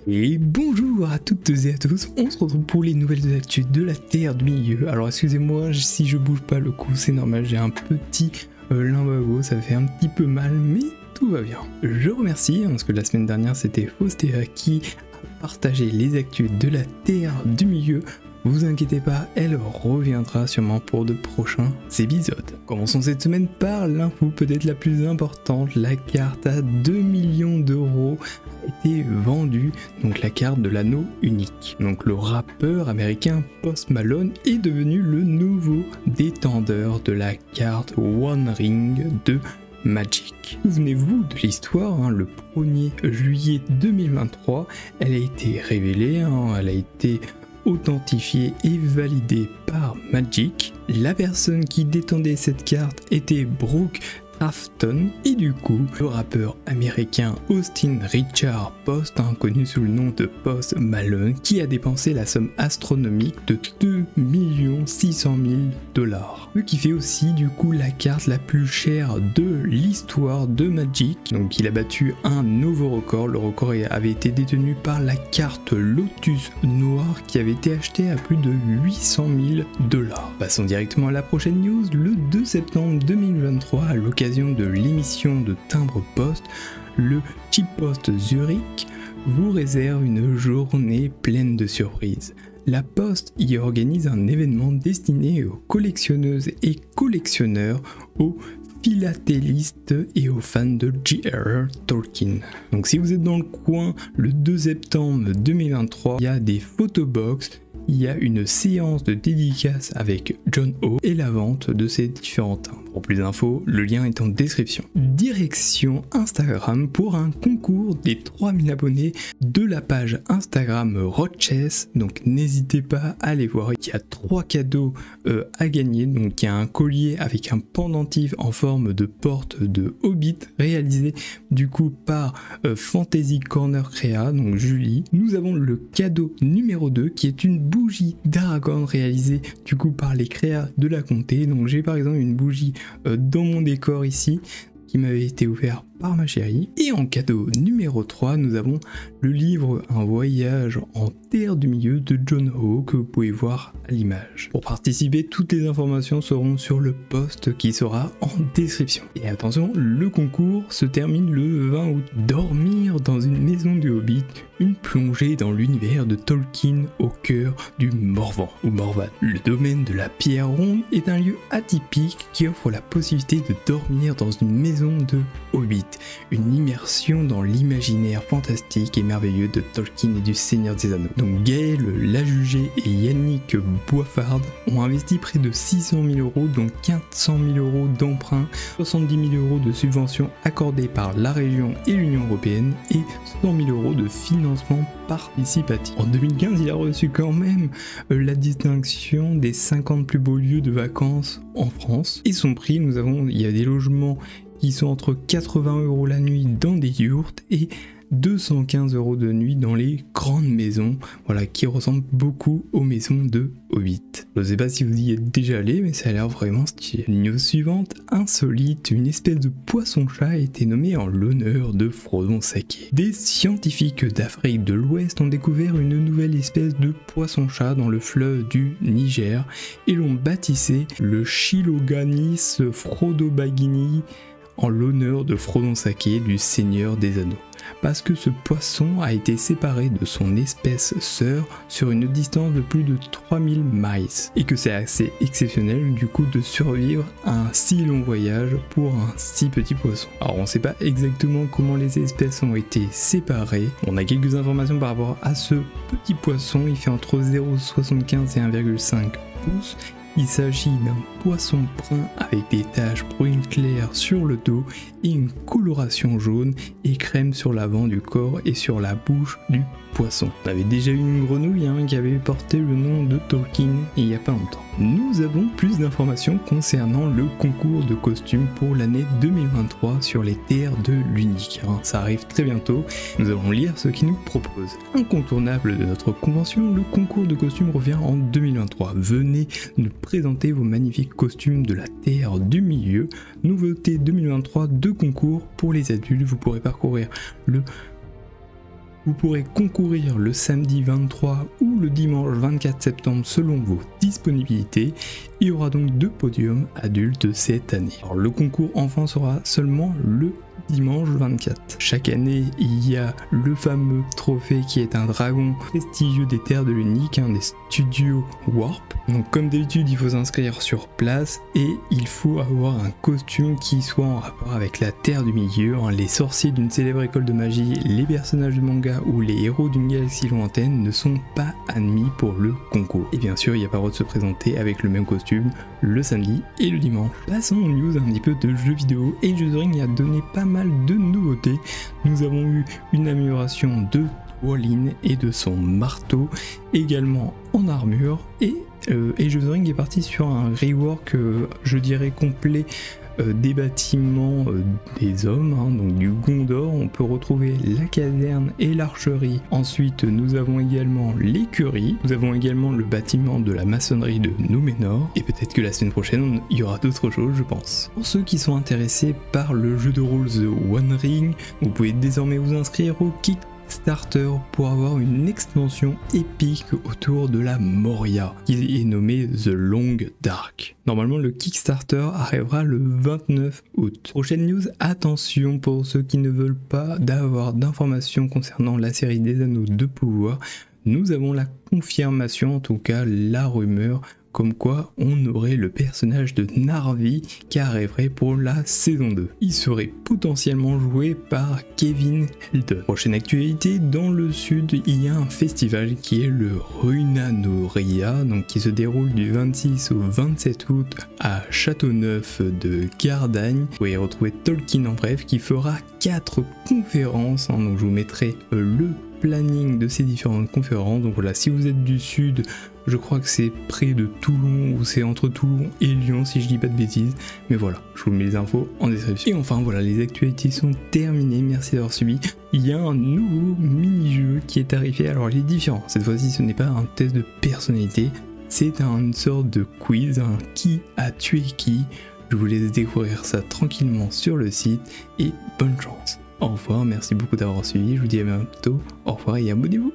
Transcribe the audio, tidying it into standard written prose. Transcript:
Et bonjour à toutes et à tous, on se retrouve pour les nouvelles actus de la Terre du Milieu. Alors excusez-moi si je bouge pas le cou, c'est normal, j'ai un petit lumbago, ça fait un petit peu mal, mais tout va bien. Je remercie, parce que la semaine dernière c'était Faustéa qui a partagé les actus de la Terre du Milieu. Vous inquiétez pas, elle reviendra sûrement pour de prochains épisodes. Commençons cette semaine par l'info peut-être la plus importante, la carte à 2 millions d'euros a été vendue, donc la carte de l'anneau unique. Donc le rappeur américain Post Malone est devenu le nouveau détenteur de la carte One Ring de Magic. Souvenez-vous de l'histoire, le 1er juillet 2023, elle a été révélée, elle a été authentifié et validé par Magic. La personne qui détenait cette carte était Brooke Crafton et du coup le rappeur américain Austin Richard Post, connu sous le nom de Post Malone, qui a dépensé la somme astronomique de 2 600 000 $. Ce qui fait aussi du coup la carte la plus chère de l'histoire de Magic. Donc il a battu un nouveau record, le record avait été détenu par la carte Lotus Noir qui avait été achetée à plus de 800 000 $. Passons directement à la prochaine news. Le 2 septembre 2023, à l'occasion de l'émission de Timbre Post, le Cheap Post Zurich vous réserve une journée pleine de surprises. La Poste y organise un événement destiné aux collectionneuses et collectionneurs, aux philatélistes et aux fans de J.R.R. Tolkien. Donc si vous êtes dans le coin, le 2 septembre 2023, il y a des photobox, il y a une séance de dédicace avec John O et la vente de ces différents timbres. Pour plus d'infos, le lien est en description. Direction Instagram pour un concours des 3000 abonnés de la page Instagram Rochess. Donc n'hésitez pas à aller voir. Il y a 3 cadeaux à gagner. Donc il y a un collier avec un pendentif en forme de porte de Hobbit réalisé du coup par Fantasy Corner Crea, donc Julie. Nous avons le cadeau numéro 2 qui est une bougie d'Aragorn réalisée du coup par les créas de la comté. Donc j'ai par exemple une bougie dans mon décor ici qui m'avait été offert par ma chérie. Et en cadeau numéro 3, nous avons le livre Un voyage en terre du milieu de John Ho que vous pouvez voir à l'image. Pour participer, toutes les informations seront sur le post qui sera en description. Et attention, le concours se termine le 20 août. Dormir dans une maison du Hobbit, une plongée dans l'univers de Tolkien au cœur du Morvan ou Morvan. Le domaine de la pierre ronde est un lieu atypique qui offre la possibilité de dormir dans une maison de Hobbit. Une immersion dans l'imaginaire fantastique et merveilleux de Tolkien et du Seigneur des Anneaux. Donc Gaël Lajugé et Yannick Boiffard ont investi près de 600 000 €, dont 400 000 € d'emprunt, 70 000 € de subventions accordées par la région et l'Union Européenne et 100 000 € de financement participatif. En 2015, il a reçu quand même la distinction des 50 plus beaux lieux de vacances en France. Et son prix, il y a des logements qui sont entre 80 € la nuit dans des yurts et 215 € de nuit dans les grandes maisons, voilà, qui ressemblent beaucoup aux maisons de Hobbit. Je ne sais pas si vous y êtes déjà allé, mais ça a l'air vraiment stylé. News suivante, insolite, une espèce de poisson-chat a été nommée en l'honneur de Frodon Sake. Des scientifiques d'Afrique de l'Ouest ont découvert une nouvelle espèce de poisson-chat dans le fleuve du Niger et l'ont baptisé le Chiloganis frodobagini en l'honneur de Frodon Sake du Seigneur des Anneaux. Parce que ce poisson a été séparé de son espèce sœur sur une distance de plus de 3000 miles et que c'est assez exceptionnel du coup de survivre à un si long voyage pour un si petit poisson. Alors on ne sait pas exactement comment les espèces ont été séparées, on a quelques informations par rapport à ce petit poisson, il fait entre 0,75 et 1,5 pouces. Il s'agit d'un poisson brun avec des taches brunes claires sur le dos et une coloration jaune et crème sur l'avant du corps et sur la bouche du poisson. On avait déjà eu une grenouille qui avait porté le nom de Tolkien il n'y a pas longtemps. Nous avons plus d'informations concernant le concours de costumes pour l'année 2023 sur les terres de l'Unique. Ça arrive très bientôt, nous allons lire ce qu'ils nous proposent. Incontournable de notre convention, le concours de costumes revient en 2023. Venez nous présenter vos magnifiques costumes de la terre du milieu. Nouveauté 2023, 2 concours pour les adultes. Vous pourrez parcourir le Vous pourrez concourir le samedi 23 ou le dimanche 24 septembre selon vos disponibilités. Il y aura donc 2 podiums adultes cette année. Alors le concours enfant sera seulement le dimanche 24. Chaque année, il y a le fameux trophée qui est un dragon prestigieux des terres de l'Unique, des studios Warp. Donc comme d'habitude, il faut s'inscrire sur place et il faut avoir un costume qui soit en rapport avec la terre du milieu. Les sorciers d'une célèbre école de magie, les personnages de manga ou les héros d'une galaxie lointaine ne sont pas admis pour le concours. Et bien sûr, il n'y a pas le droit de se présenter avec le même costume le samedi et le dimanche. Passons aux news un petit peu de jeux vidéo. Age of the Ring a donné pas mal de nouveautés. Nous avons eu une amélioration de Wallin et de son marteau, également en armure, et Age of the Ring est parti sur un rework, je dirais complet, des bâtiments des hommes, donc du Gondor. On peut retrouver la caserne et l'archerie. Ensuite nous avons également l'écurie, nous avons également le bâtiment de la maçonnerie de Númenor, et peut-être que la semaine prochaine il y aura d'autres choses, je pense. Pour ceux qui sont intéressés par le jeu de rôle The One Ring, vous pouvez désormais vous inscrire au Kickstarter pour avoir une extension épique autour de la Moria qui est nommée The Long Dark. Normalement le Kickstarter arrivera le 29 août. Prochaine news, attention pour ceux qui ne veulent pas d'avoir d'informations concernant la série des Anneaux de Pouvoir, nous avons la confirmation, en tout cas la rumeur, comme quoi on aurait le personnage de Narvi qui arriverait pour la saison 2. Il serait potentiellement joué par Kevin Held. Prochaine actualité, dans le sud il y a un festival qui est le Ruinanoria, donc qui se déroule du 26 au 27 août à Châteauneuf de Gardagne. Vous pouvez retrouver Tolkien en bref qui fera 4 conférences, donc je vous mettrai le planning de ces différentes conférences. Donc voilà, si vous êtes du sud, je crois que c'est près de Toulon, ou c'est entre Toulon et Lyon si je dis pas de bêtises, mais voilà, je vous mets les infos en description. Et enfin voilà, les actualités sont terminées, merci d'avoir suivi. Il y a un nouveau mini-jeu qui est arrivé, alors il est différent, cette fois-ci ce n'est pas un test de personnalité, c'est une sorte de quiz, qui a tué qui. Je vous laisse découvrir ça tranquillement sur le site et bonne chance. Au revoir, merci beaucoup d'avoir suivi, je vous dis à bientôt, au revoir et abonnez-vous.